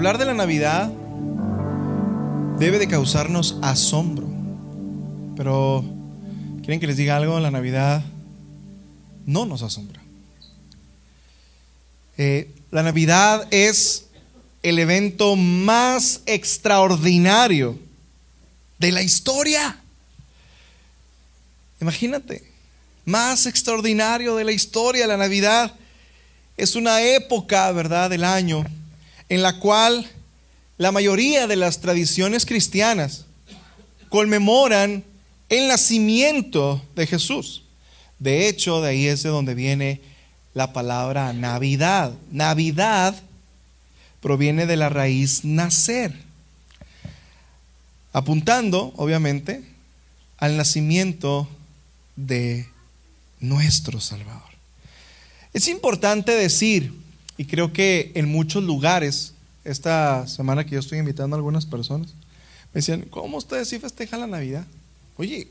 hablar de la Navidad debe de causarnos asombro. Pero, ¿quieren que les diga algo? La Navidad no nos asombra. La Navidad es el evento más extraordinario de la historia. Imagínate, más extraordinario de la historia. La Navidad es una época, ¿verdad?, del año en la cual la mayoría de las tradiciones cristianas conmemoran el nacimiento de Jesús. De hecho, de ahí es de donde viene la palabra Navidad. Navidad proviene de la raíz nacer, apuntando, obviamente, al nacimiento de nuestro Salvador. Es importante decir, y creo que en muchos lugares, esta semana que yo estoy invitando a algunas personas, me decían, ¿cómo ustedes sí festejan la Navidad? Oye,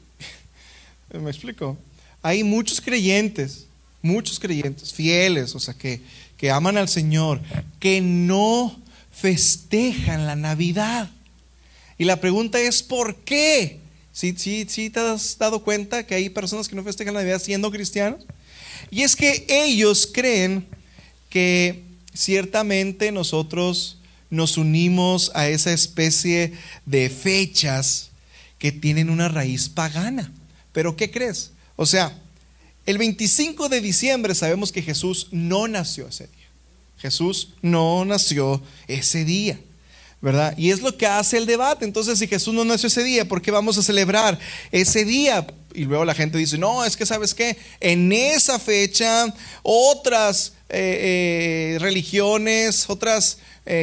me explico, hay muchos creyentes fieles, o sea, que aman al Señor, que no festejan la Navidad. Y la pregunta es, ¿por qué? ¿Sí te has dado cuenta que hay personas que no festejan la Navidad siendo cristianos? Y es que ellos creen que ciertamente nosotros nos unimos a esa especie de fechas que tienen una raíz pagana. ¿Pero qué crees? O sea, el 25 de diciembre sabemos que Jesús no nació ese día. Jesús no nació ese día, ¿verdad? Y es lo que hace el debate. Entonces, si Jesús no nació ese día, ¿por qué vamos a celebrar ese día? Y luego la gente dice, no, es que ¿sabes qué? En esa fecha otras religiones, otras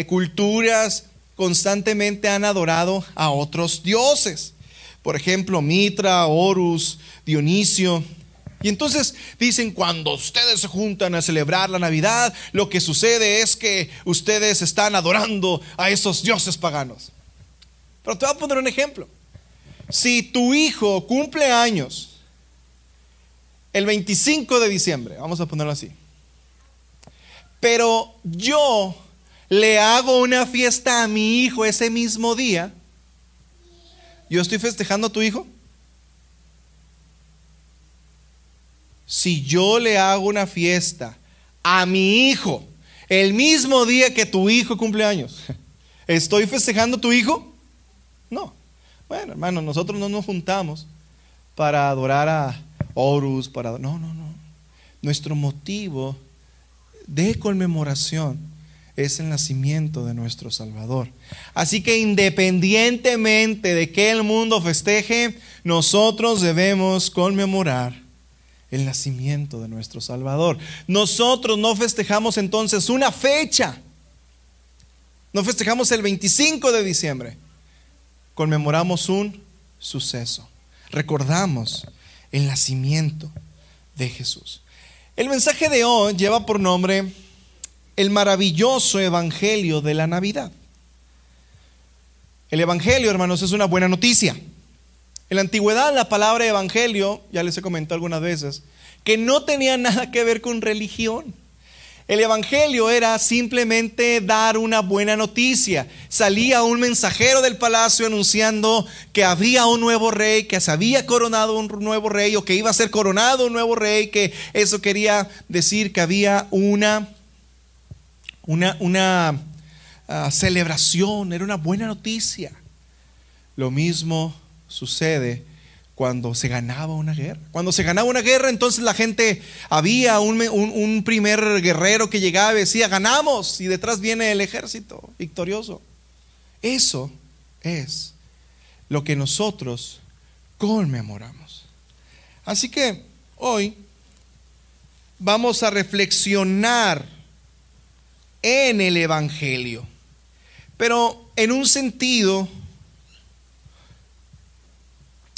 culturas constantemente han adorado a otros dioses. Por ejemplo, Mitra, Horus, Dionisio. Y entonces dicen, cuando ustedes se juntan a celebrar la Navidad, lo que sucede es que ustedes están adorando a esos dioses paganos. Pero te voy a poner un ejemplo. Si tu hijo cumple años el 25 de diciembre, vamos a ponerlo así, pero yo le hago una fiesta a mi hijo ese mismo día, ¿yo estoy festejando a tu hijo? Si yo le hago una fiesta a mi hijo el mismo día que tu hijo cumple años, ¿estoy festejando a tu hijo? No. Bueno, hermano, nosotros no nos juntamos para adorar a Horus, no. Nuestro motivo de conmemoración es el nacimiento de nuestro Salvador. Así que independientemente de que el mundo festeje, nosotros debemos conmemorar el nacimiento de nuestro Salvador. Nosotros no festejamos entonces una fecha. No festejamos el 25 de diciembre. Conmemoramos un suceso. Recordamos el nacimiento de Jesús. El mensaje de hoy lleva por nombre el maravilloso evangelio de la Navidad. El evangelio, hermanos, es una buena noticia. En la antigüedad la palabra evangelio, ya les he comentado algunas veces, que no tenía nada que ver con religión. El evangelio era simplemente dar una buena noticia. Salía un mensajero del palacio anunciando que había un nuevo rey, que se había coronado un nuevo rey, o que iba a ser coronado un nuevo rey, que eso quería decir que había una celebración, era una buena noticia. Lo mismo sucede cuando se ganaba una guerra. Cuando se ganaba una guerra, entonces la gente, había un primer guerrero que llegaba y decía, ganamos, y detrás viene el ejército victorioso. Eso es lo que nosotros conmemoramos. Así que hoy vamos a reflexionar en el evangelio, pero en un sentido.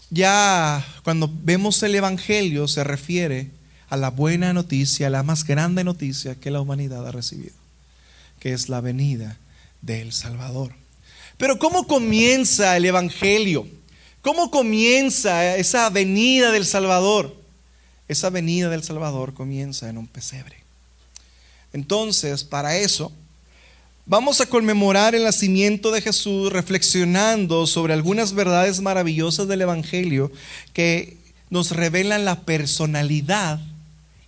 Ya cuando vemos el evangelio se refiere a la buena noticia, la más grande noticia que la humanidad ha recibido, que es la venida del Salvador. Pero ¿cómo comienza el evangelio? ¿Cómo comienza esa venida del Salvador? Esa venida del Salvador comienza en un pesebre. Entonces, para eso Vamos a conmemorar el nacimiento de Jesús reflexionando sobre algunas verdades maravillosas del Evangelio que nos revelan la personalidad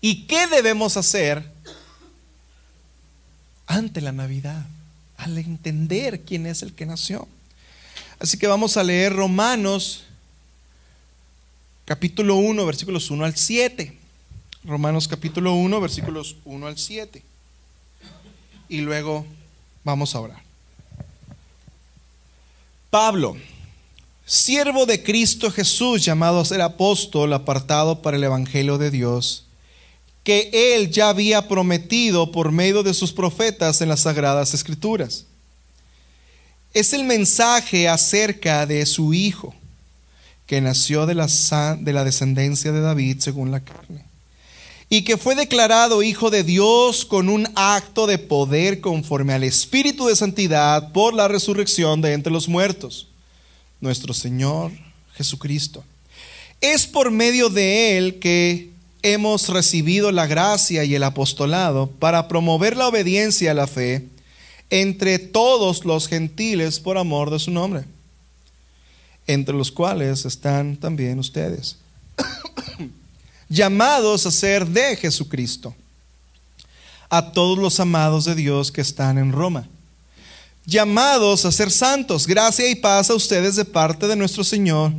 y qué debemos hacer ante la Navidad, al entender quién es el que nació. Así que vamos a leer Romanos capítulo 1, versículos 1 al 7. Romanos capítulo 1, versículos 1 al 7. Y luego vamos a orar. Pablo, siervo de Cristo Jesús, llamado a ser apóstol, apartado para el evangelio de Dios, que él ya había prometido por medio de sus profetas en las sagradas escrituras. Es el mensaje acerca de su Hijo, que nació de la descendencia de David según la carne, y que fue declarado Hijo de Dios con un acto de poder conforme al Espíritu de santidad por la resurrección de entre los muertos, nuestro Señor Jesucristo. Es por medio de Él que hemos recibido la gracia y el apostolado para promover la obediencia a la fe entre todos los gentiles por amor de su nombre, entre los cuales están también ustedes, llamados a ser de Jesucristo, a todos los amados de Dios que están en Roma, llamados a ser santos. Gracia y paz a ustedes de parte de nuestro Señor,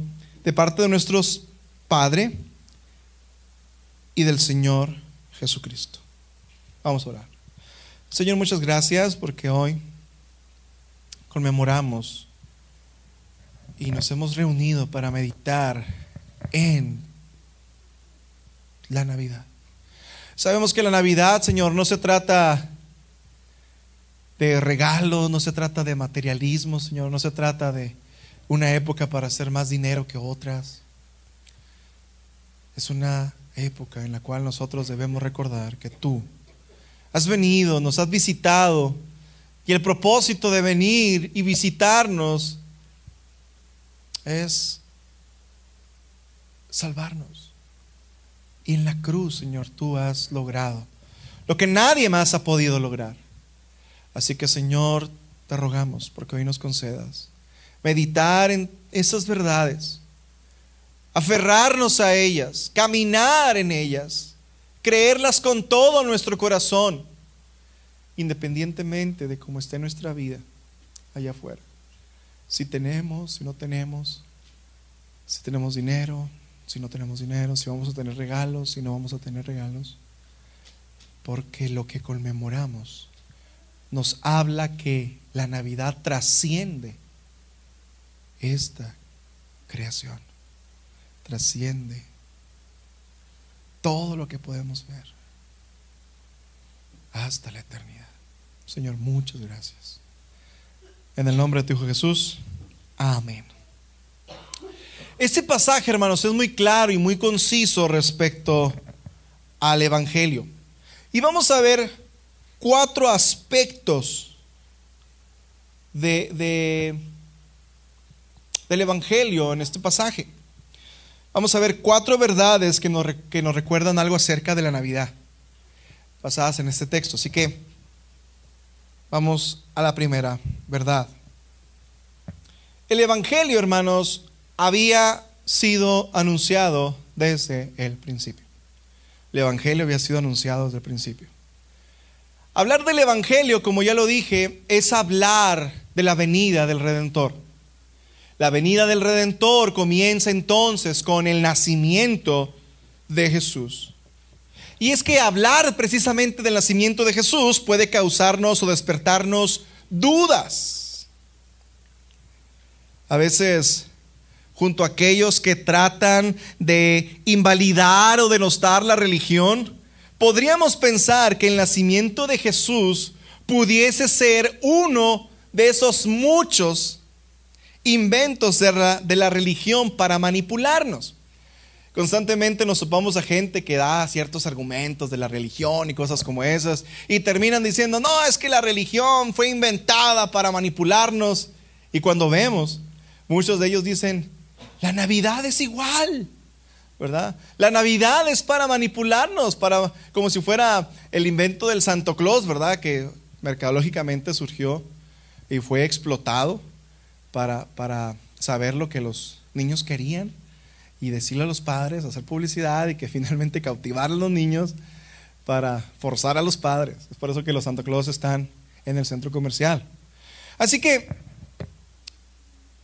de parte de nuestro Padre y del Señor Jesucristo. Vamos a orar. Señor, muchas gracias porque hoy conmemoramos y nos hemos reunido para meditar en la Navidad. Sabemos que la Navidad, Señor, no se trata de regalos, no se trata de materialismo, Señor, no se trata de una época para hacer más dinero que otras. Es una época en la cual nosotros debemos recordar que tú has venido, nos has visitado, y el propósito de venir y visitarnos es salvarnos. Y en la cruz, Señor, tú has logrado lo que nadie más ha podido lograr. Así que, Señor, te rogamos porque hoy nos concedas meditar en esas verdades, aferrarnos a ellas, caminar en ellas, creerlas con todo nuestro corazón, independientemente de cómo esté nuestra vida allá afuera. Si tenemos, si no tenemos, si tenemos dinero, si no tenemos dinero, si vamos a tener regalos, si no vamos a tener regalos, porque lo que conmemoramos nos habla que la Navidad trasciende esta creación, trasciende todo lo que podemos ver hasta la eternidad. Señor, muchas gracias. En el nombre de tu Hijo Jesús, amén. Este pasaje, hermanos, es muy claro y muy conciso respecto al Evangelio. Y vamos a ver 4 aspectos del Evangelio en este pasaje. Vamos a ver 4 verdades que nos recuerdan algo acerca de la Navidad, basadas en este texto. Así que vamos a la primera verdad. El Evangelio, hermanos, había sido anunciado desde el principio. El Evangelio había sido anunciado desde el principio. Hablar del Evangelio, como ya lo dije, es hablar de la venida del Redentor. La venida del Redentor comienza entonces con el nacimiento de Jesús. Y es que hablar precisamente del nacimiento de Jesús puede causarnos o despertarnos dudas. A veces, junto a aquellos que tratan de invalidar o denostar la religión, podríamos pensar que el nacimiento de Jesús pudiese ser uno de esos muchos inventos de la religión para manipularnos. Constantemente nos topamos a gente que da ciertos argumentos de la religión y cosas como esas, y terminan diciendo, no, es que la religión fue inventada para manipularnos. Y cuando vemos, muchos de ellos dicen, la Navidad es igual, ¿verdad? La Navidad es para manipularnos, como si fuera el invento del Santo Claus, ¿verdad? Que mercadológicamente surgió y fue explotado para saber lo que los niños querían y decirle a los padres, hacer publicidad y que finalmente cautivar a los niños para forzar a los padres. Es por eso que los Santa Claus están en el centro comercial. Así que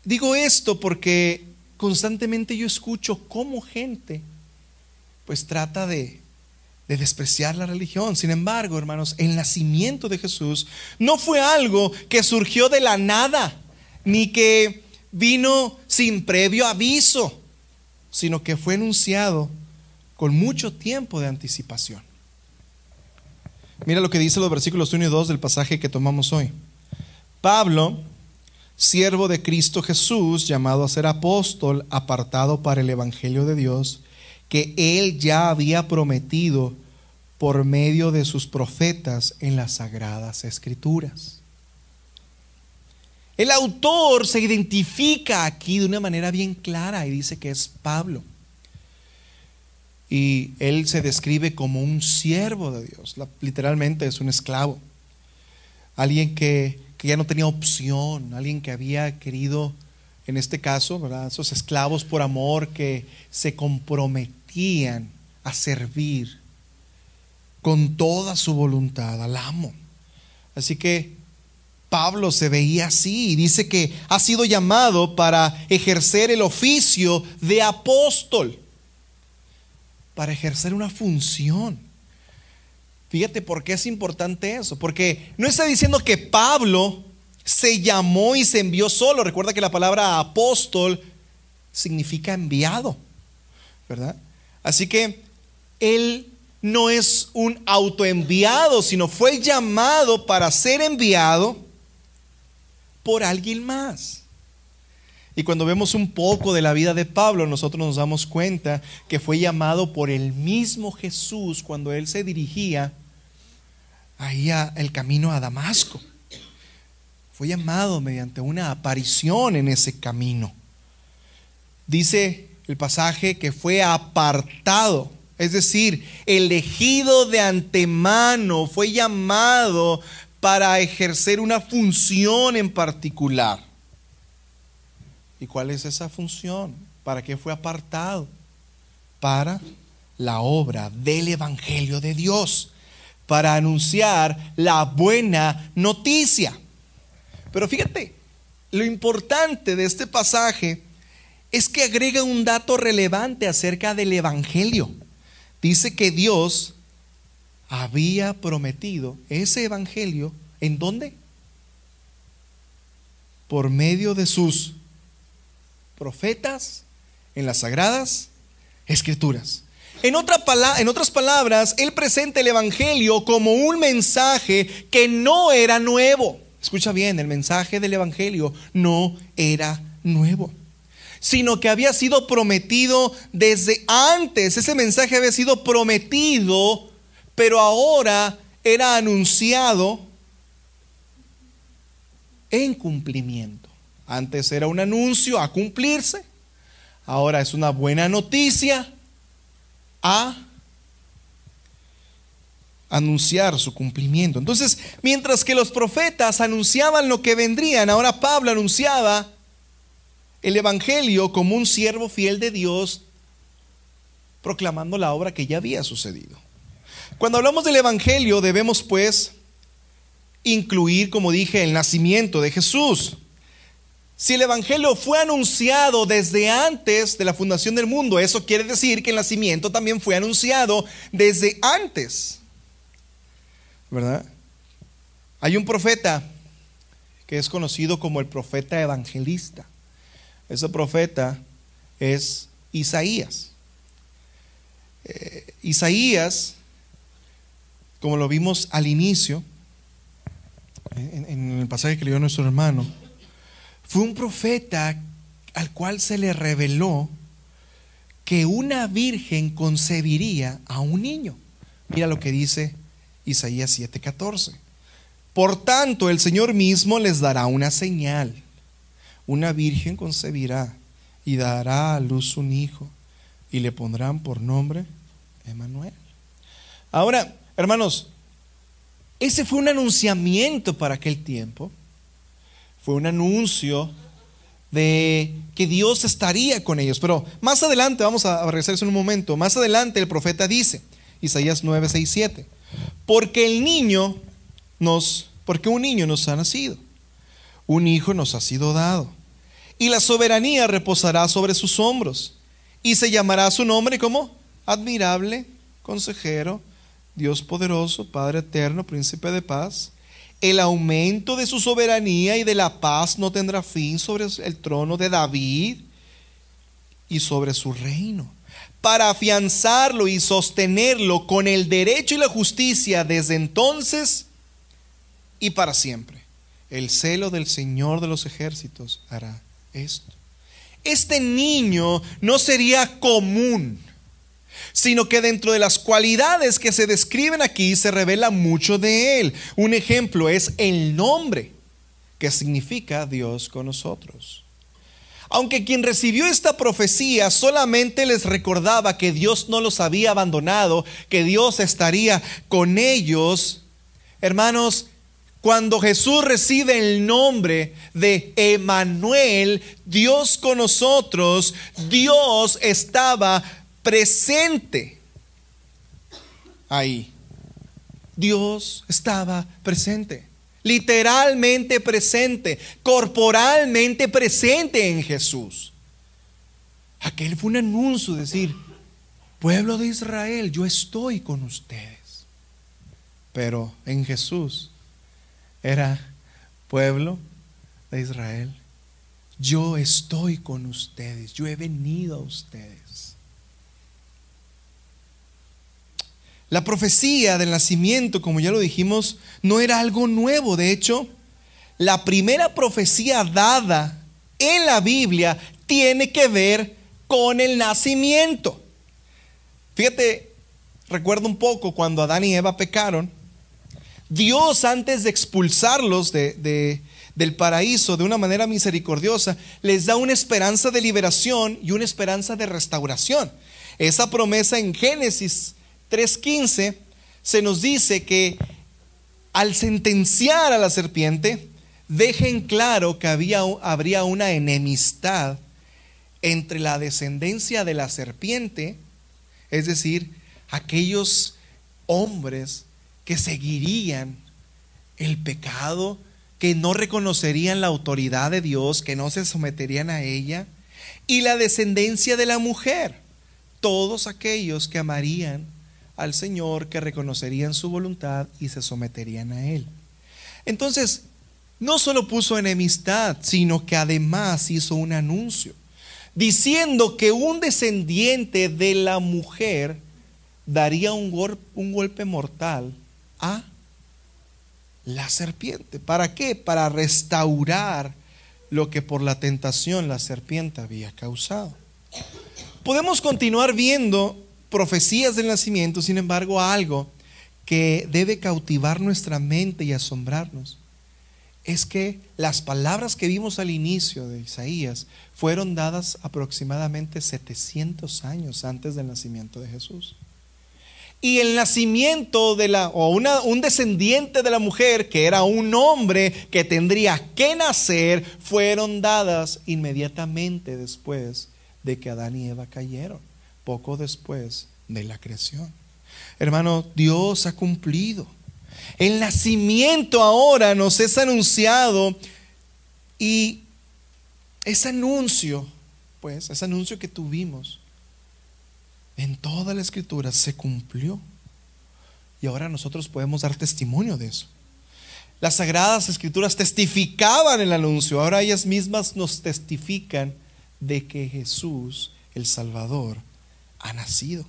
digo esto porque constantemente yo escucho cómo gente pues trata de despreciar la religión. Sin embargo, hermanos, el nacimiento de Jesús no fue algo que surgió de la nada, ni que vino sin previo aviso, sino que fue anunciado con mucho tiempo de anticipación. Mira lo que dice los versículos 1 y 2 del pasaje que tomamos hoy. Pablo, siervo de Cristo Jesús, llamado a ser apóstol, apartado para el evangelio de Dios, que él ya había prometido por medio de sus profetas en las sagradas escrituras. El autor se identifica aquí de una manera bien clara y dice que es Pablo. Y él se describe como un siervo de Dios. Literalmente es un esclavo. Alguien que ya no tenía opción, alguien que había querido, en este caso, ¿verdad?, esos esclavos por amor que se comprometían a servir con toda su voluntad al amo. Así que Pablo se veía así y dice que ha sido llamado para ejercer el oficio de apóstol, para ejercer una función. Fíjate por qué es importante eso, porque no está diciendo que Pablo se llamó y se envió solo. Recuerda que la palabra apóstol significa enviado, ¿verdad? Así que él no es un autoenviado, sino fue llamado para ser enviado por alguien más. Y cuando vemos un poco de la vida de Pablo, nosotros nos damos cuenta que fue llamado por el mismo Jesús cuando él se dirigía ahí el camino a Damasco. Fue llamado mediante una aparición en ese camino. Dice el pasaje que fue apartado, es decir, elegido de antemano, fue llamado para ejercer una función en particular. ¿Y cuál es esa función? ¿Para qué fue apartado? Para la obra del evangelio de Dios, para anunciar la buena noticia. Pero fíjate, lo importante de este pasaje es que agrega un dato relevante acerca del evangelio. Dice que Dios había prometido ese evangelio, ¿en dónde? Por medio de sus profetas en las sagradas escrituras. En otras palabras, él presenta el evangelio como un mensaje que no era nuevo. Escucha bien, el mensaje del evangelio no era nuevo, sino que había sido prometido desde antes. Ese mensaje había sido prometido, pero ahora era anunciado en cumplimiento. Antes era un anuncio a cumplirse, ahora es una buena noticia a anunciar su cumplimiento. Entonces, mientras que los profetas anunciaban lo que vendrían, ahora Pablo anunciaba el evangelio como un siervo fiel de Dios, proclamando la obra que ya había sucedido. Cuando hablamos del evangelio debemos pues incluir, como dije, el nacimiento de Jesús. Si el evangelio fue anunciado desde antes de la fundación del mundo, eso quiere decir que el nacimiento también fue anunciado desde antes, ¿verdad? Hay un profeta que es conocido como el profeta evangelista. Ese profeta es Isaías. Isaías, como lo vimos al inicio, en el pasaje que leyó nuestro hermano, fue un profeta al cual se le reveló que una virgen concebiría a un niño. Mira lo que dice Isaías 7:14. Por tanto, el Señor mismo les dará una señal. Una virgen concebirá y dará a luz un hijo y le pondrán por nombre Emmanuel. Ahora, hermanos, Ese fue un anunciamiento para aquel tiempo. Fue un anuncio de que Dios estaría con ellos. Pero más adelante, vamos a regresar en un momento, más adelante el profeta dice, Isaías 9, 6, 7, porque un niño nos ha nacido, un hijo nos ha sido dado, y la soberanía reposará sobre sus hombros, y se llamará su nombre como admirable, consejero, Dios poderoso, Padre eterno, príncipe de paz. El aumento de su soberanía y de la paz no tendrá fin sobre el trono de David y sobre su reino, para afianzarlo y sostenerlo con el derecho y la justicia desde entonces y para siempre. El celo del Señor de los ejércitos hará esto. Este niño no sería común, sino que dentro de las cualidades que se describen aquí se revela mucho de él. Un ejemplo es el nombre, que significa Dios con nosotros. Aunque quien recibió esta profecía solamente les recordaba que Dios no los había abandonado, que Dios estaría con ellos, hermanos, cuando Jesús recibe el nombre de Emmanuel, Dios con nosotros, Dios estaba presente ahí. Dios estaba presente, literalmente presente, corporalmente presente en Jesús. Aquel fue un anuncio, decir, pueblo de Israel, yo estoy con ustedes. Pero en Jesús era, pueblo de Israel, yo estoy con ustedes, yo he venido a ustedes. La profecía del nacimiento, como ya lo dijimos, no era algo nuevo. De hecho, la primera profecía dada en la Biblia tiene que ver con el nacimiento. Fíjate, recuerdo un poco cuando Adán y Eva pecaron. Dios, antes de expulsarlos del paraíso de una manera misericordiosa, les da una esperanza de liberación y una esperanza de restauración. Esa promesa en Génesis 3:15 se nos dice que al sentenciar a la serpiente, dejen claro que habría una enemistad entre la descendencia de la serpiente, es decir, aquellos hombres que seguirían el pecado, que no reconocerían la autoridad de Dios, que no se someterían a ella, y la descendencia de la mujer, todos aquellos que amarían al Señor, que reconocerían su voluntad y se someterían a Él. Entonces, no solo puso enemistad, sino que además hizo un anuncio, diciendo que un descendiente de la mujer daría un golpe mortal a la serpiente. ¿Para qué? Para restaurar lo que por la tentación la serpiente había causado. Podemos continuar viendo profecías del nacimiento, sin embargo, algo que debe cautivar nuestra mente y asombrarnos es que las palabras que vimos al inicio de Isaías fueron dadas aproximadamente 700 años antes del nacimiento de Jesús. Y el nacimiento un descendiente de la mujer, que era un hombre que tendría que nacer, fueron dadas inmediatamente después de que Adán y Eva cayeron, poco después de la creación. Hermano, Dios ha cumplido. El nacimiento ahora nos es anunciado, y ese anuncio, pues, ese anuncio que tuvimos en toda la Escritura se cumplió. Y ahora nosotros podemos dar testimonio de eso. Las Sagradas Escrituras testificaban el anuncio, ahora ellas mismas nos testifican de que Jesús, el Salvador, ha nacido.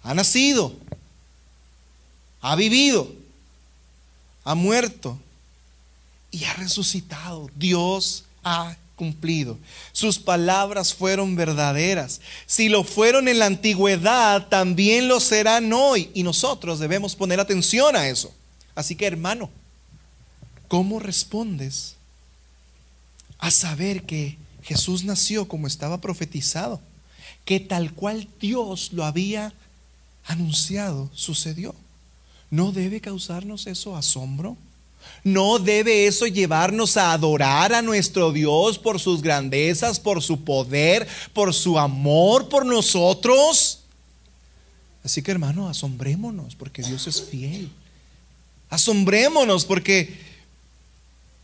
Ha nacido, ha vivido, ha muerto y ha resucitado. Dios ha cumplido. Sus palabras fueron verdaderas. Si lo fueron en la antigüedad, también lo serán hoy. Y nosotros debemos poner atención a eso. Así que, hermano, ¿cómo respondes a saber que Jesús nació como estaba profetizado? Que tal cual Dios lo había anunciado, sucedió. ¿No debe causarnos eso asombro? ¿No debe eso llevarnos a adorar a nuestro Dios por sus grandezas, por su poder, por su amor por nosotros? Así que, hermano, asombrémonos porque Dios es fiel. Asombrémonos porque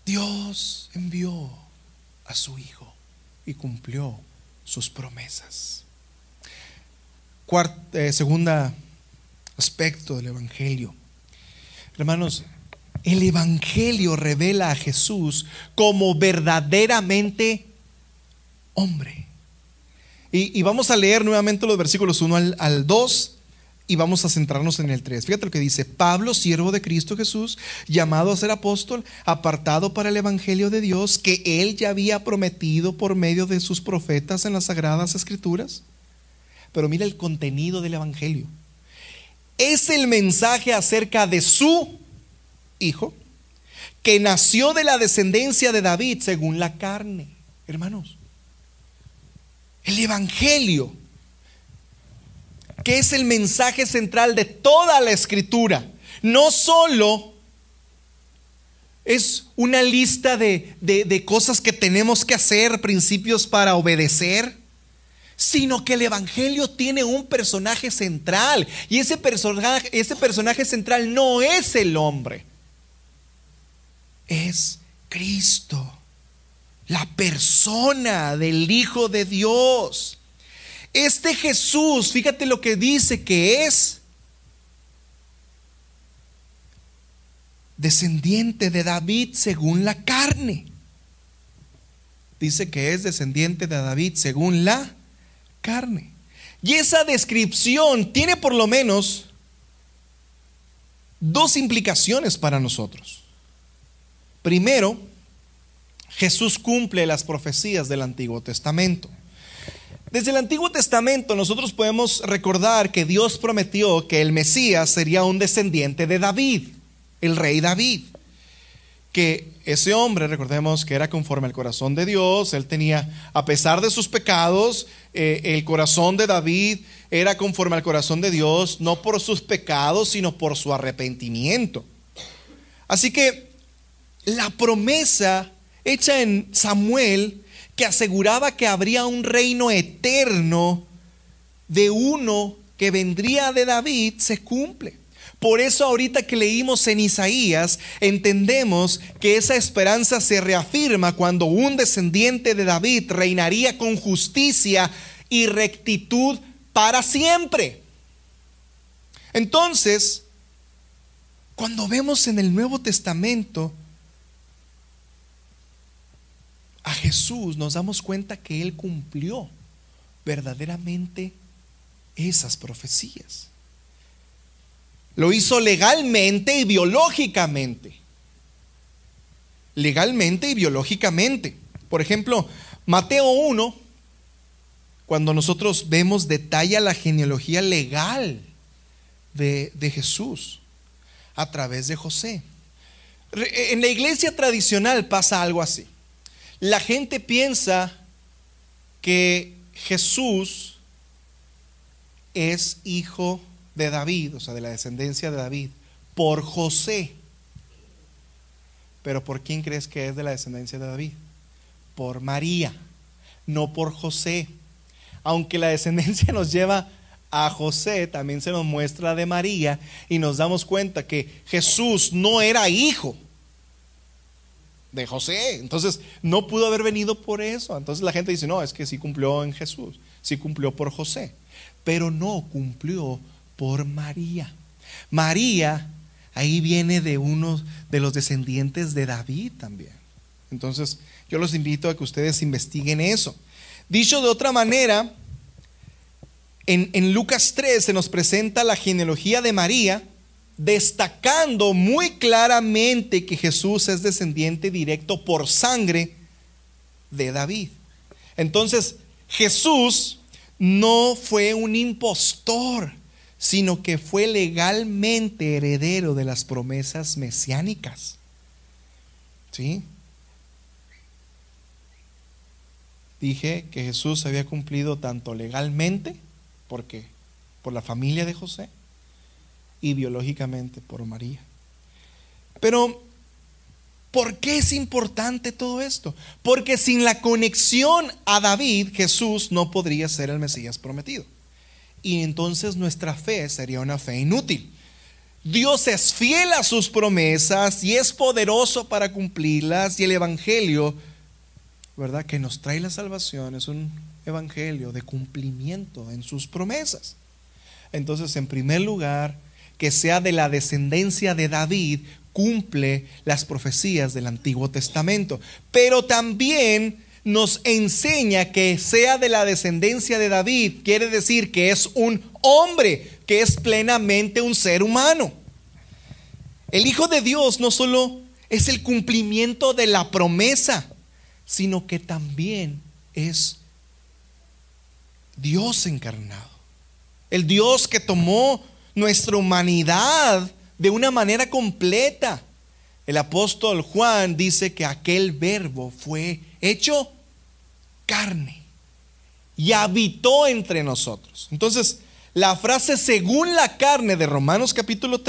Dios envió a su Hijo y cumplió sus promesas. Segunda aspecto del Evangelio. Hermanos, el Evangelio revela a Jesús como verdaderamente hombre. Y vamos a leer nuevamente los versículos 1 al 2 y vamos a centrarnos en el 3. Fíjate lo que dice: Pablo, siervo de Cristo Jesús, llamado a ser apóstol, apartado para el Evangelio de Dios, que Él ya había prometido por medio de sus profetas en las Sagradas Escrituras. Pero mira el contenido del Evangelio. Es el mensaje acerca de su Hijo, que nació de la descendencia de David según la carne. Hermanos, el Evangelio, que es el mensaje central de toda la Escritura, no solo es una lista de cosas que tenemos que hacer, principios para obedecer, sino que el Evangelio tiene un personaje central, y ese personaje central no es el hombre, es Cristo, la persona del Hijo de Dios. Este Jesús, fíjate lo que dice que es: descendiente de David según la carne. Dice que es descendiente de David según la carne. Y esa descripción tiene por lo menos dos implicaciones para nosotros. Primero, Jesús cumple las profecías del Antiguo Testamento. Desde el Antiguo Testamento nosotros podemos recordar que Dios prometió que el Mesías sería un descendiente de David, el rey David. Que ese hombre, recordemos que era conforme al corazón de Dios. Él tenía, a pesar de sus pecados, el corazón de David era conforme al corazón de Dios, no por sus pecados, sino por su arrepentimiento. Así que la promesa hecha en Samuel, que aseguraba que habría un reino eterno de uno que vendría de David, se cumple. Por eso ahorita que leímos en Isaías, entendemos que esa esperanza se reafirma cuando un descendiente de David reinaría con justicia y rectitud para siempre. Entonces, cuando vemos en el Nuevo Testamento a Jesús, nos damos cuenta que Él cumplió verdaderamente esas profecías. Lo hizo legalmente y biológicamente. Legalmente y biológicamente. Por ejemplo, Mateo 1, cuando nosotros vemos, detalla la genealogía legal de Jesús a través de José. En la iglesia tradicional pasa algo así. La gente piensa que Jesús es hijo de David, o sea, de la descendencia de David, por José. Pero ¿por quién crees que es de la descendencia de David? Por María, no por José. Aunque la descendencia nos lleva a José, también se nos muestra de María, y nos damos cuenta que Jesús no era hijo de José, entonces no pudo haber venido por eso. Entonces la gente dice: no, es que sí cumplió en Jesús, sí cumplió por José, pero no cumplió por María. María ahí viene de uno de los descendientes de David también. Entonces yo los invito a que ustedes investiguen eso. Dicho de otra manera, en Lucas 3 se nos presenta la genealogía de María, destacando muy claramente que Jesús es descendiente directo por sangre de David. Entonces Jesús no fue un impostor, sino que fue legalmente heredero de las promesas mesiánicas. ¿Sí? Dije que Jesús había cumplido tanto legalmente, porque por la familia de José, y biológicamente por María. Pero, ¿por qué es importante todo esto? Porque sin la conexión a David, Jesús no podría ser el Mesías prometido. Y entonces nuestra fe sería una fe inútil. Dios es fiel a sus promesas y es poderoso para cumplirlas. Y el evangelio, ¿verdad?, que nos trae la salvación es un evangelio de cumplimiento en sus promesas. Entonces, en primer lugar, que sea de la descendencia de David, cumple las profecías del Antiguo Testamento. Pero también nos enseña que sea de la descendencia de David, quiere decir que es un hombre, que es plenamente un ser humano. El Hijo de Dios no solo es el cumplimiento de la promesa, sino que también es Dios encarnado. El Dios que tomó nuestra humanidad de una manera completa. El apóstol Juan dice que aquel verbo fue hecho carne y habitó entre nosotros. Entonces, la frase según la carne de Romanos capítulo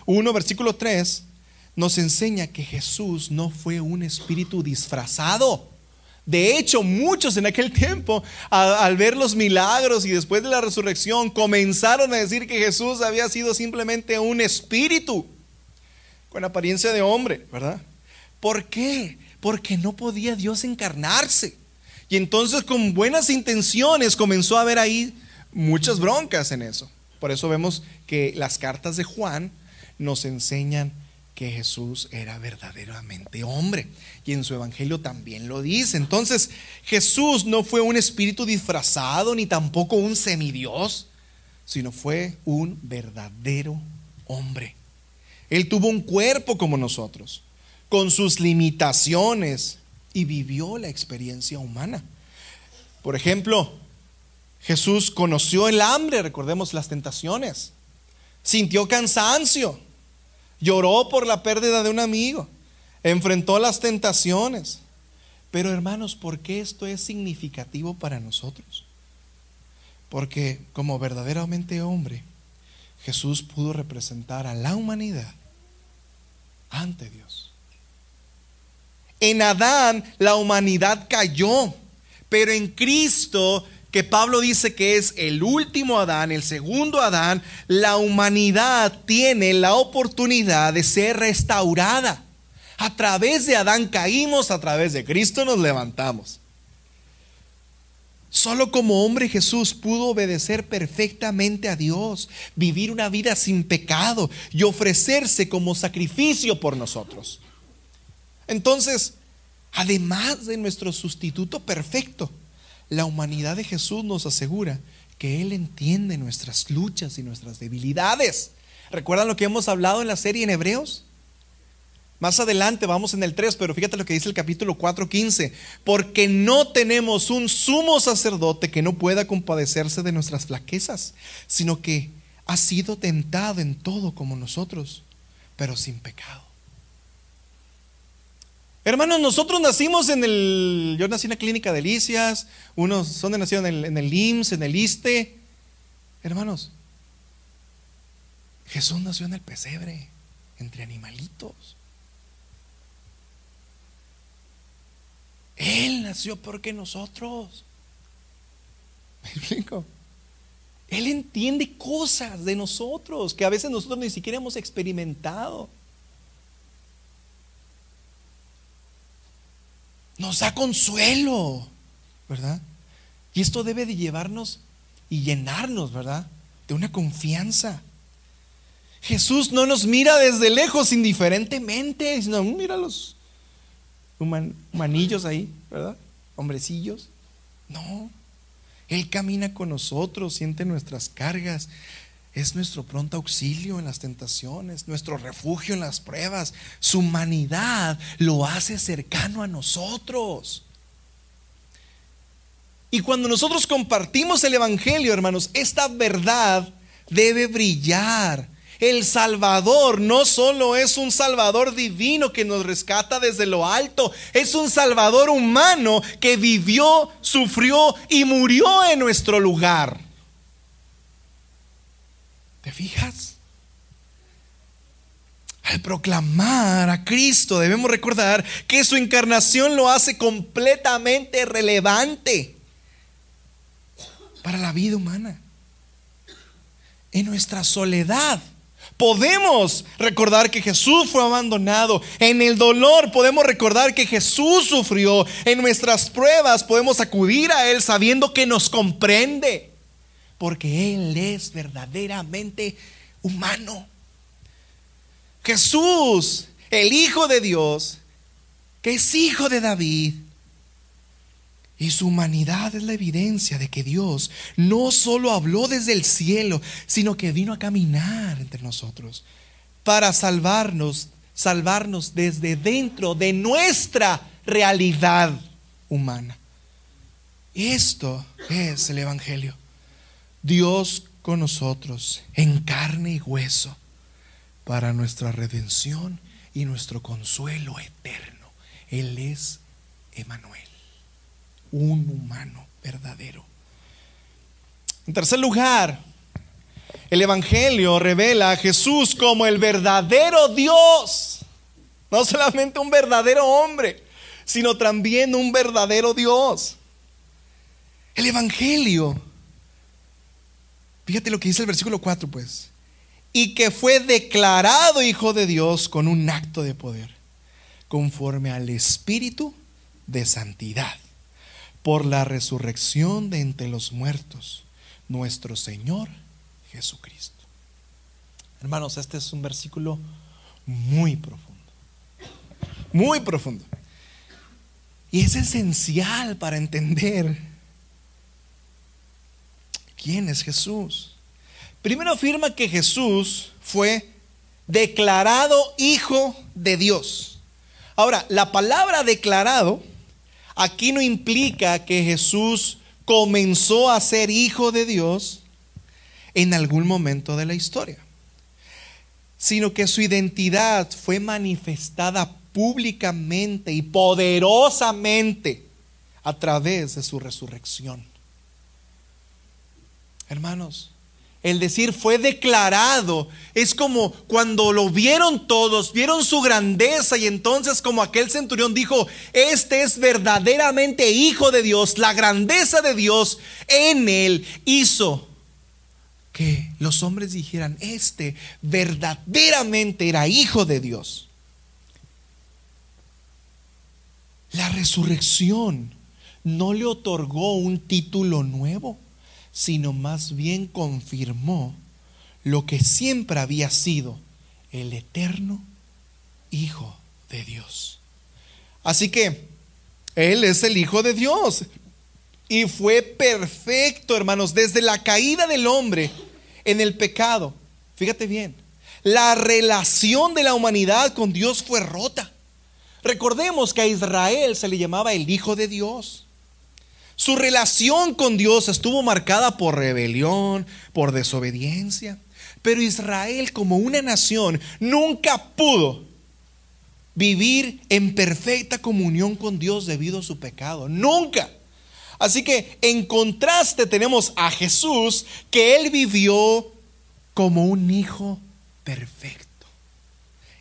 1, versículo 3, nos enseña que Jesús no fue un espíritu disfrazado. De hecho, muchos en aquel tiempo, al ver los milagros y después de la resurrección, comenzaron a decir que Jesús había sido simplemente un espíritu con apariencia de hombre, ¿verdad? ¿Por qué? Porque no podía Dios encarnarse. Y entonces, con buenas intenciones, comenzó a haber ahí muchas broncas en eso. Por eso vemos que las cartas de Juan nos enseñan que Jesús era verdaderamente hombre, y en su evangelio también lo dice. Entonces, Jesús no fue un espíritu disfrazado ni tampoco un semidios, sino fue un verdadero hombre. Él tuvo un cuerpo como nosotros, con sus limitaciones, y vivió la experiencia humana. Por ejemplo, Jesús conoció el hambre, recordemos las tentaciones, sintió cansancio, lloró por la pérdida de un amigo, enfrentó las tentaciones. Pero hermanos, ¿por qué esto es significativo para nosotros? Porque como verdaderamente hombre, Jesús pudo representar a la humanidad ante Dios. En Adán la humanidad cayó, pero en Cristo, que Pablo dice que es el último Adán, el segundo Adán, la humanidad tiene la oportunidad de ser restaurada. A través de Adán caímos, a través de Cristo nos levantamos. Solo como hombre Jesús pudo obedecer perfectamente a Dios, vivir una vida sin pecado y ofrecerse como sacrificio por nosotros. Entonces, además de nuestro sustituto perfecto, la humanidad de Jesús nos asegura que Él entiende nuestras luchas y nuestras debilidades. ¿Recuerdan lo que hemos hablado en la serie en Hebreos? Más adelante vamos en el 3, pero fíjate lo que dice el capítulo 4:15. Porque no tenemos un sumo sacerdote que no pueda compadecerse de nuestras flaquezas, sino que ha sido tentado en todo como nosotros, pero sin pecado. Hermanos, nosotros nacimos yo nací en la Clínica Delicias, unos son de nacido en el IMSS, en el ISSSTE. Hermanos, Jesús nació en el pesebre, entre animalitos. Él nació porque nosotros. ¿Me explico? Él entiende cosas de nosotros que a veces nosotros ni siquiera hemos experimentado. Nos da consuelo, ¿verdad? Y esto debe de llevarnos y llenarnos, ¿verdad?, de una confianza. Jesús no nos mira desde lejos indiferentemente, sino mira los humanillos ahí, ¿verdad? Hombrecillos. No, Él camina con nosotros, siente nuestras cargas, es nuestro pronto auxilio en las tentaciones, nuestro refugio en las pruebas. Su humanidad lo hace cercano a nosotros. Y cuando nosotros compartimos el evangelio, hermanos, esta verdad debe brillar. El Salvador no solo es un Salvador divino que nos rescata desde lo alto, es un Salvador humano que vivió, sufrió y murió en nuestro lugar. ¿Te fijas? Al proclamar a Cristo debemos recordar que su encarnación lo hace completamente relevante para la vida humana. En nuestra soledad podemos recordar que Jesús fue abandonado. En el dolor podemos recordar que Jesús sufrió. En nuestras pruebas podemos acudir a Él sabiendo que nos comprende, porque Él es verdaderamente humano. Jesús, el Hijo de Dios, que es hijo de David, y su humanidad es la evidencia de que Dios no solo habló desde el cielo, sino que vino a caminar entre nosotros para salvarnos desde dentro de nuestra realidad humana. Esto es el Evangelio. Dios con nosotros en carne y hueso para nuestra redención y nuestro consuelo eterno. Él es Emmanuel, un humano verdadero. En tercer lugar, el Evangelio revela a Jesús como el verdadero Dios. No solamente un verdadero hombre, sino también un verdadero Dios. El Evangelio, fíjate lo que dice el versículo 4 pues. Y que fue declarado Hijo de Dios con un acto de poder, conforme al Espíritu de santidad, por la resurrección de entre los muertos, nuestro Señor Jesucristo. Hermanos, este es un versículo muy profundo, muy profundo. Y es esencial para entender quién es Jesús. Primero afirma que Jesús fue declarado Hijo de Dios. Ahora, la palabra declarado aquí no implica que Jesús comenzó a ser hijo de Dios en algún momento de la historia, sino que su identidad fue manifestada públicamente y poderosamente a través de su resurrección. Hermanos, el decir fue declarado es como cuando lo vieron todos, vieron su grandeza, y entonces como aquel centurión dijo: este es verdaderamente Hijo de Dios. La grandeza de Dios en él hizo que los hombres dijeran: este verdaderamente era Hijo de Dios. La resurrección no le otorgó un título nuevo, sino más bien confirmó lo que siempre había sido: el eterno Hijo de Dios. Así que Él es el Hijo de Dios y fue perfecto, hermanos, desde la caída del hombre en el pecado. Fíjate bien, la relación de la humanidad con Dios fue rota. Recordemos que a Israel se le llamaba el Hijo de Dios. Su relación con Dios estuvo marcada por rebelión, por desobediencia. Pero Israel, como una nación, nunca pudo vivir en perfecta comunión con Dios debido a su pecado. Nunca. Así que en contraste tenemos a Jesús, que Él vivió como un hijo perfecto.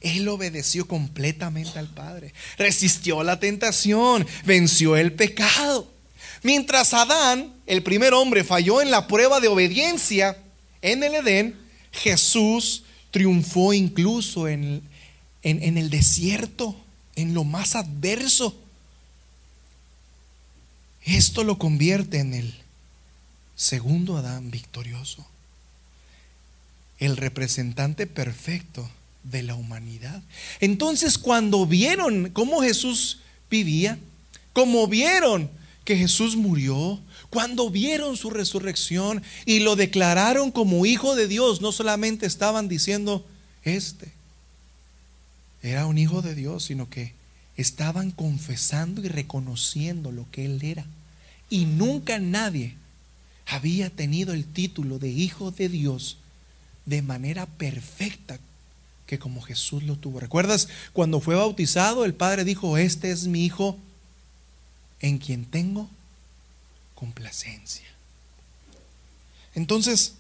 Él obedeció completamente al Padre, resistió la tentación, venció el pecado. Mientras Adán, el primer hombre, falló en la prueba de obediencia en el Edén, Jesús triunfó incluso en el desierto, en lo más adverso. Esto lo convierte en el segundo Adán victorioso, el representante perfecto de la humanidad. Entonces, cuando vieron cómo Jesús vivía, como vieron que Jesús murió, cuando vieron su resurrección y lo declararon como Hijo de Dios, no solamente estaban diciendo: este era un Hijo de Dios, sino que estaban confesando y reconociendo lo que Él era. Y nunca nadie había tenido el título de Hijo de Dios de manera perfecta que como Jesús lo tuvo. ¿Recuerdas cuando fue bautizado? El Padre dijo: este es mi Hijo en quien tengo complacencia. Entonces,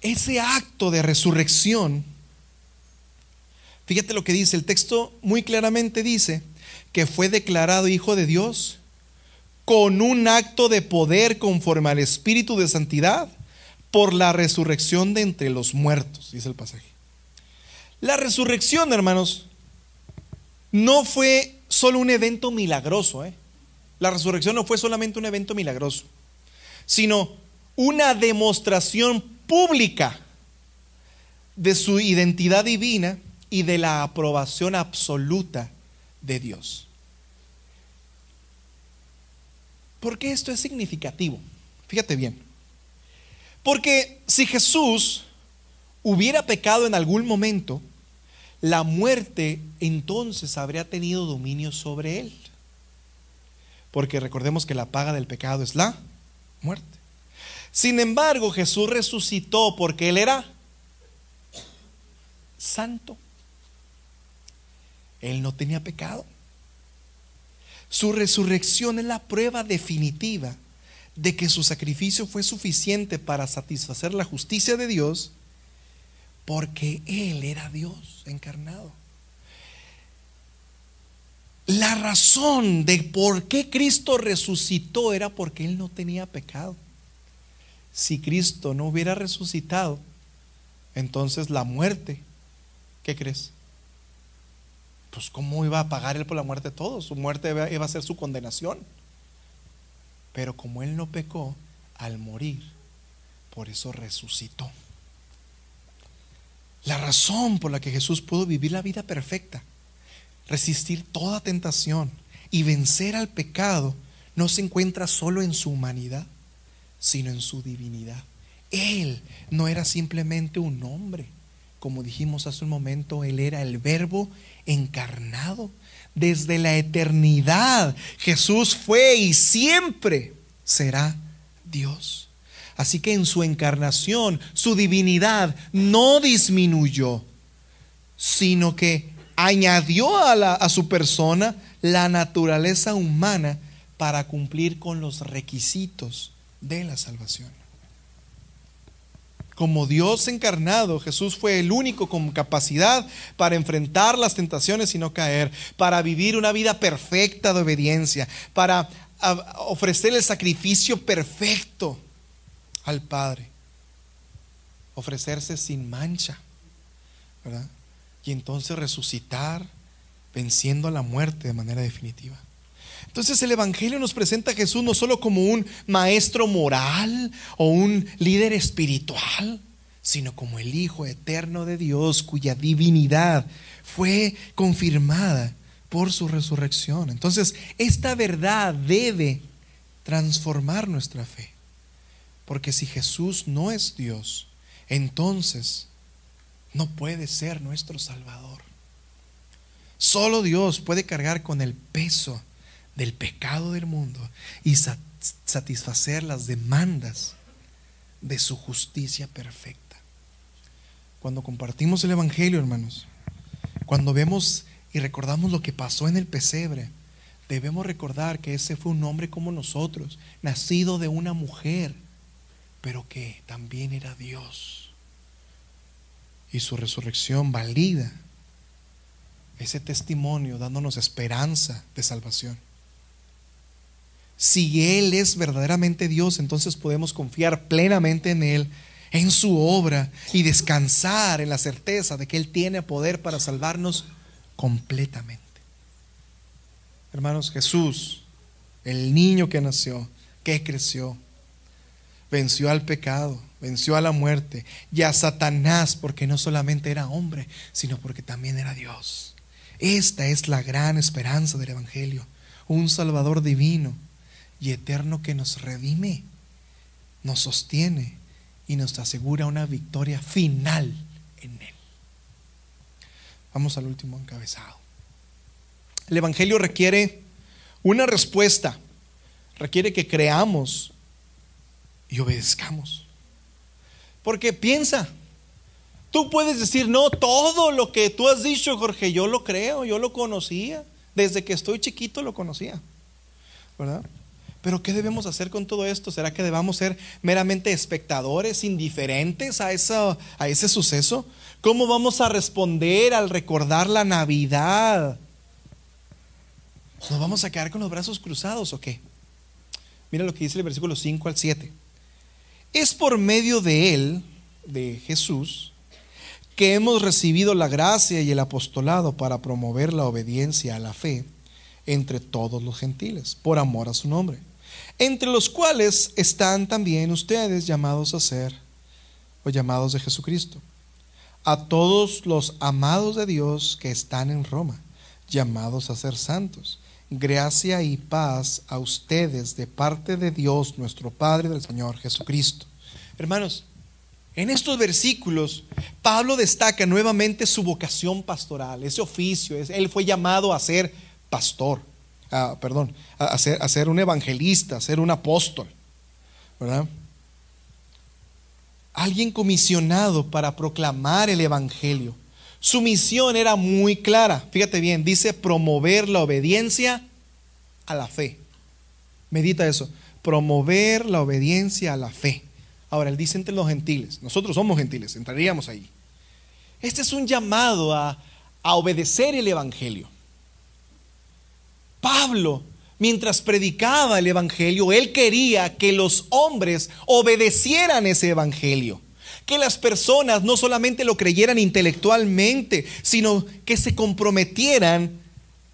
ese acto de resurrección, fíjate lo que dice el texto, muy claramente dice que fue declarado hijo de Dios con un acto de poder conforme al Espíritu de santidad por la resurrección de entre los muertos, dice el pasaje. La resurrección, hermanos, no fue solo un evento milagroso, La resurrección no fue solamente un evento milagroso, sino una demostración pública de su identidad divina y de la aprobación absoluta de Dios. ¿Por qué esto es significativo? Fíjate bien. Porque si Jesús hubiera pecado en algún momento, la muerte entonces habría tenido dominio sobre él. Porque recordemos que la paga del pecado es la muerte. Sin embargo, Jesús resucitó porque él era santo. Él no tenía pecado. Su resurrección es la prueba definitiva de que su sacrificio fue suficiente para satisfacer la justicia de Dios, porque Él era Dios encarnado. La razón de por qué Cristo resucitó era porque Él no tenía pecado. Si Cristo no hubiera resucitado, entonces la muerte, ¿qué crees? Pues ¿cómo iba a pagar Él por la muerte de todos? Su muerte iba a ser su condenación. Pero como Él no pecó, al morir, por eso resucitó. La razón por la que Jesús pudo vivir la vida perfecta, resistir toda tentación y vencer al pecado, no se encuentra solo en su humanidad, sino en su divinidad. Él no era simplemente un hombre. Como dijimos hace un momento, Él era el Verbo encarnado. Desde la eternidad Jesús fue y siempre será Dios. Así que en su encarnación, su divinidad no disminuyó, sino que añadió a su persona la naturaleza humana para cumplir con los requisitos de la salvación. Como Dios encarnado, Jesús fue el único con capacidad para enfrentar las tentaciones y no caer, para vivir una vida perfecta de obediencia, para ofrecer el sacrificio perfecto al Padre, ofrecerse sin mancha, ¿verdad? Y entonces resucitar, venciendo a la muerte de manera definitiva. Entonces el Evangelio nos presenta a Jesús no solo como un maestro moral o un líder espiritual, sino como el Hijo eterno de Dios, cuya divinidad fue confirmada por su resurrección. Entonces esta verdad debe transformar nuestra fe, porque si Jesús no es Dios, entonces no puede ser nuestro Salvador. Solo Dios puede cargar con el peso del pecado del mundo y satisfacer las demandas de su justicia perfecta. Cuando compartimos el Evangelio, hermanos, cuando vemos y recordamos lo que pasó en el pesebre, debemos recordar que ese fue un hombre como nosotros, nacido de una mujer, pero que también era Dios, y su resurrección valida ese testimonio, dándonos esperanza de salvación. Si Él es verdaderamente Dios, entonces podemos confiar plenamente en Él, en su obra, y descansar en la certeza de que Él tiene poder para salvarnos completamente. Hermanos, Jesús, el niño que nació, que creció, venció al pecado, venció a la muerte y a Satanás, porque no solamente era hombre, sino porque también era Dios. Esta es la gran esperanza del Evangelio, un Salvador divino y eterno que nos redime, nos sostiene y nos asegura una victoria final en Él. Vamos al último encabezado. El Evangelio requiere una respuesta, requiere que creamos y obedezcamos. Porque piensa, tú puedes decir, no, todo lo que tú has dicho, Jorge, yo lo creo, yo lo conocía, desde que estoy chiquito lo conocía, ¿verdad? Pero ¿qué debemos hacer con todo esto? ¿Será que debamos ser meramente espectadores, indiferentes a ese suceso? ¿Cómo vamos a responder al recordar la Navidad? ¿Nos vamos a quedar con los brazos cruzados o qué? Mira lo que dice el versículo 5 al 7. Es por medio de Él, de Jesús, que hemos recibido la gracia y el apostolado para promover la obediencia a la fe entre todos los gentiles, por amor a su nombre, entre los cuales están también ustedes llamados a ser, o llamados de Jesucristo. A todos los amados de Dios que están en Roma, llamados a ser santos, gracia y paz a ustedes de parte de Dios nuestro Padre y del Señor Jesucristo. Hermanos, en estos versículos Pablo destaca nuevamente su vocación pastoral, ese oficio. Él fue llamado a ser pastor, a ser un evangelista, a ser un apóstol, ¿verdad? Alguien comisionado para proclamar el evangelio. Su misión era muy clara. Fíjate bien, dice promover la obediencia a la fe. Medita eso, promover la obediencia a la fe. Ahora, él dice entre los gentiles. Nosotros somos gentiles, entraríamos ahí. Este es un llamado a obedecer el evangelio. Pablo, mientras predicaba el evangelio, él quería que los hombres obedecieran ese evangelio. Que las personas no solamente lo creyeran intelectualmente, sino que se comprometieran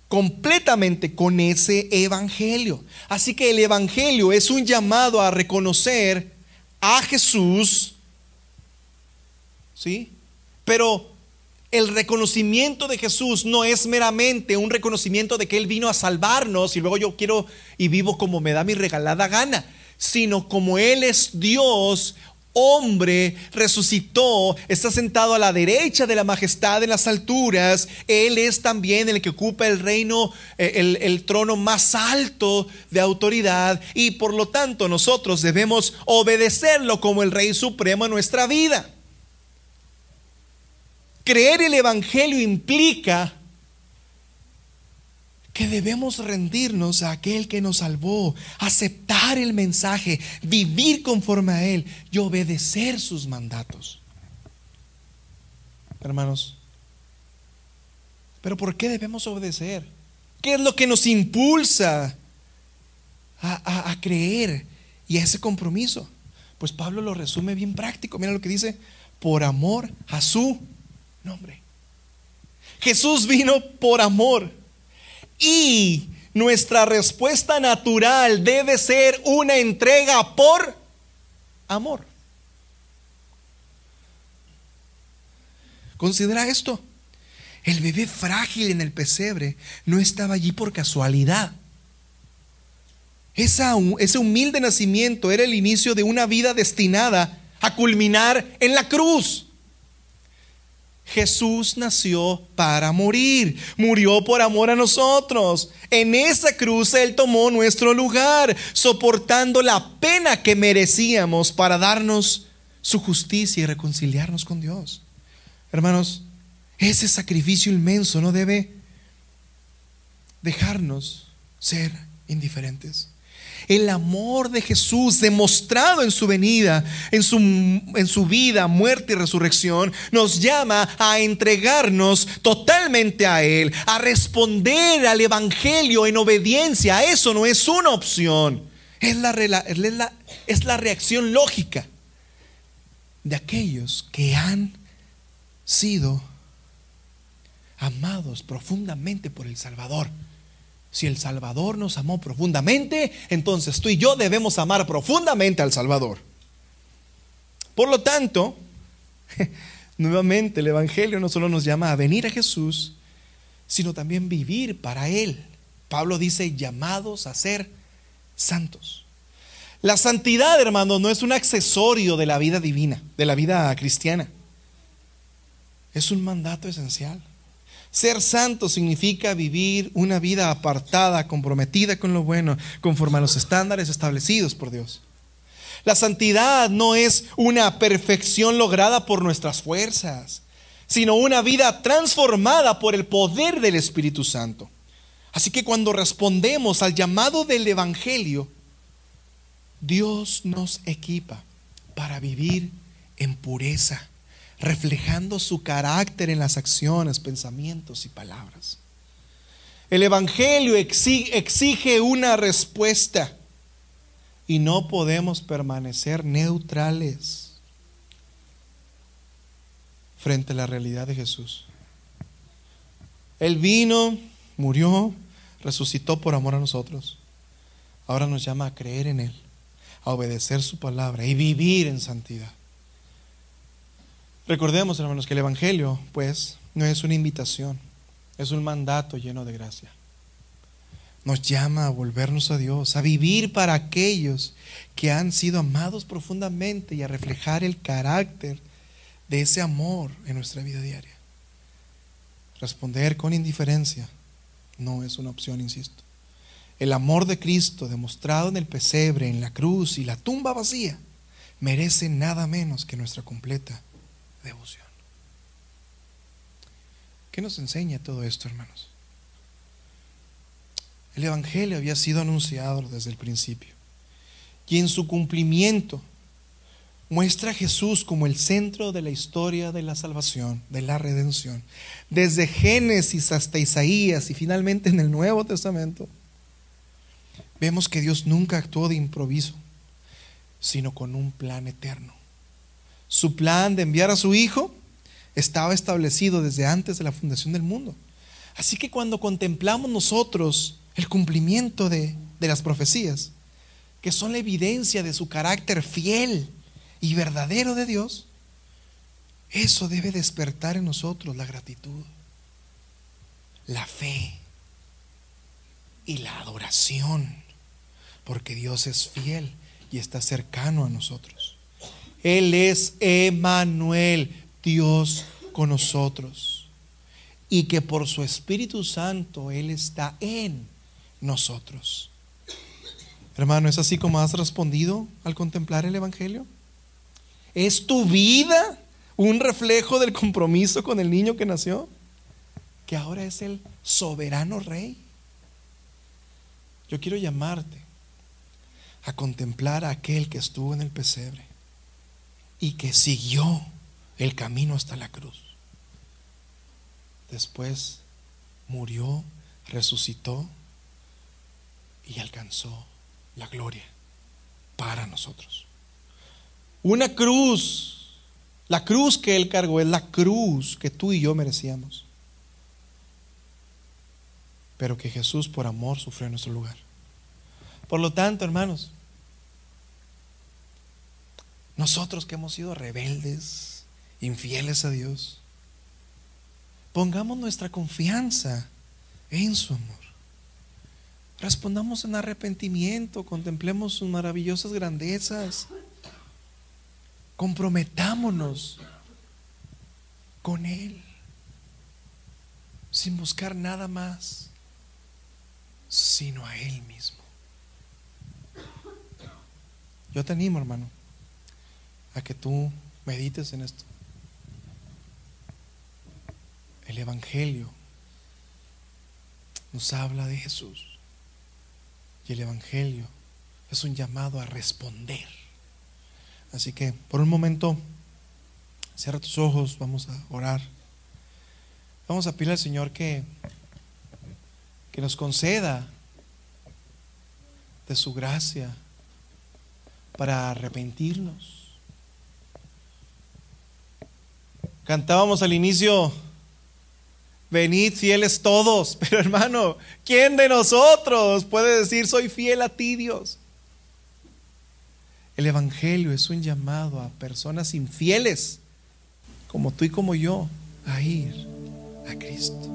completamente con ese evangelio. Así que el evangelio es un llamado a reconocer a Jesús, ¿sí? Pero el reconocimiento de Jesús no es meramente un reconocimiento de que Él vino a salvarnos y luego yo quiero y vivo como me da mi regalada gana, sino como Él es Dios, hombre, resucitó, está sentado a la derecha de la majestad en las alturas. Él es también el que ocupa el reino, el trono más alto de autoridad, y por lo tanto nosotros debemos obedecerlo como el Rey Supremo en nuestra vida. Creer el evangelio implica que debemos rendirnos a aquel que nos salvó, aceptar el mensaje, vivir conforme a Él y obedecer sus mandatos. Hermanos, ¿pero por qué debemos obedecer? ¿Qué es lo que nos impulsa a creer y a ese compromiso? Pues Pablo lo resume bien práctico. Mira lo que dice: por amor a su nombre. Jesús vino por amor. Y nuestra respuesta natural debe ser una entrega por amor. Considera esto: el bebé frágil en el pesebre no estaba allí por casualidad. Ese humilde nacimiento era el inicio de una vida destinada a culminar en la cruz. Jesús nació para morir, murió por amor a nosotros. En esa cruz Él tomó nuestro lugar, soportando la pena que merecíamos para darnos su justicia y reconciliarnos con Dios. Hermanos, ese sacrificio inmenso no debe dejarnos ser indiferentes. El amor de Jesús demostrado en su venida, en su vida, muerte y resurrección, nos llama a entregarnos totalmente a Él, a responder al evangelio en obediencia. Eso no es una opción, es la reacción lógica de aquellos que han sido amados profundamente por el Salvador. Si el Salvador nos amó profundamente, entonces tú y yo debemos amar profundamente al Salvador. Por lo tanto, nuevamente el evangelio no solo nos llama a venir a Jesús, sino también vivir para Él. Pablo dice: llamados a ser santos. La santidad, hermanos, no es un accesorio de la vida divina, de la vida cristiana. Es un mandato esencial. Ser santo significa vivir una vida apartada, comprometida con lo bueno, conforme a los estándares establecidos por Dios. La santidad no es una perfección lograda por nuestras fuerzas, sino una vida transformada por el poder del Espíritu Santo. Así que cuando respondemos al llamado del evangelio, Dios nos equipa para vivir en pureza, reflejando su carácter en las acciones, pensamientos y palabras. El Evangelio exige una respuesta y no podemos permanecer neutrales frente a la realidad de Jesús. Él vino, murió, resucitó por amor a nosotros. Ahora nos llama a creer en Él, a obedecer su palabra y vivir en santidad. Recordemos, hermanos, que el Evangelio, pues, no es una invitación, es un mandato lleno de gracia. Nos llama a volvernos a Dios, a vivir para aquellos que han sido amados profundamente y a reflejar el carácter de ese amor en nuestra vida diaria. Responder con indiferencia no es una opción, insisto. El amor de Cristo demostrado en el pesebre, en la cruz y la tumba vacía merece nada menos que nuestra completa devoción. ¿Qué nos enseña todo esto, hermanos? El Evangelio había sido anunciado desde el principio y en su cumplimiento muestra a Jesús como el centro de la historia de la salvación, de la redención. Desde Génesis hasta Isaías y finalmente en el Nuevo Testamento, vemos que Dios nunca actuó de improviso, sino con un plan eterno. Su plan de enviar a su Hijo estaba establecido desde antes de la fundación del mundo. Así que cuando contemplamos nosotros el cumplimiento de las profecías, que son la evidencia de su carácter fiel y verdadero de Dios, eso debe despertar en nosotros la gratitud, la fe y la adoración, porque Dios es fiel y está cercano a nosotros. Él es Emmanuel, Dios con nosotros, y que por su Espíritu Santo Él está en nosotros. Hermano, ¿es así como has respondido al contemplar el Evangelio? ¿Es tu vida un reflejo del compromiso con el niño que nació, que ahora es el soberano Rey? Yo quiero llamarte a contemplar a aquel que estuvo en el pesebre y que siguió el camino hasta la cruz. Después murió, resucitó y alcanzó la gloria para nosotros. Una cruz, la cruz que Él cargó es la cruz que tú y yo merecíamos, pero que Jesús por amor sufrió en nuestro lugar. Por lo tanto, hermanos, nosotros que hemos sido rebeldes, infieles a Dios, pongamos nuestra confianza en su amor. Respondamos en arrepentimiento, contemplemos sus maravillosas grandezas, comprometámonos con Él, sin buscar nada más, sino a Él mismo. Yo te animo, hermano, a que tú medites en esto. El Evangelio nos habla de Jesús y el Evangelio es un llamado a responder. Así que por un momento cierra tus ojos, vamos a orar. Vamos a pedirle al Señor que nos conceda de su gracia para arrepentirnos. Cantábamos al inicio: venid fieles todos. Pero hermano, ¿quién de nosotros puede decir soy fiel a ti, Dios? El Evangelio es un llamado a personas infieles como tú y como yo a ir a Cristo.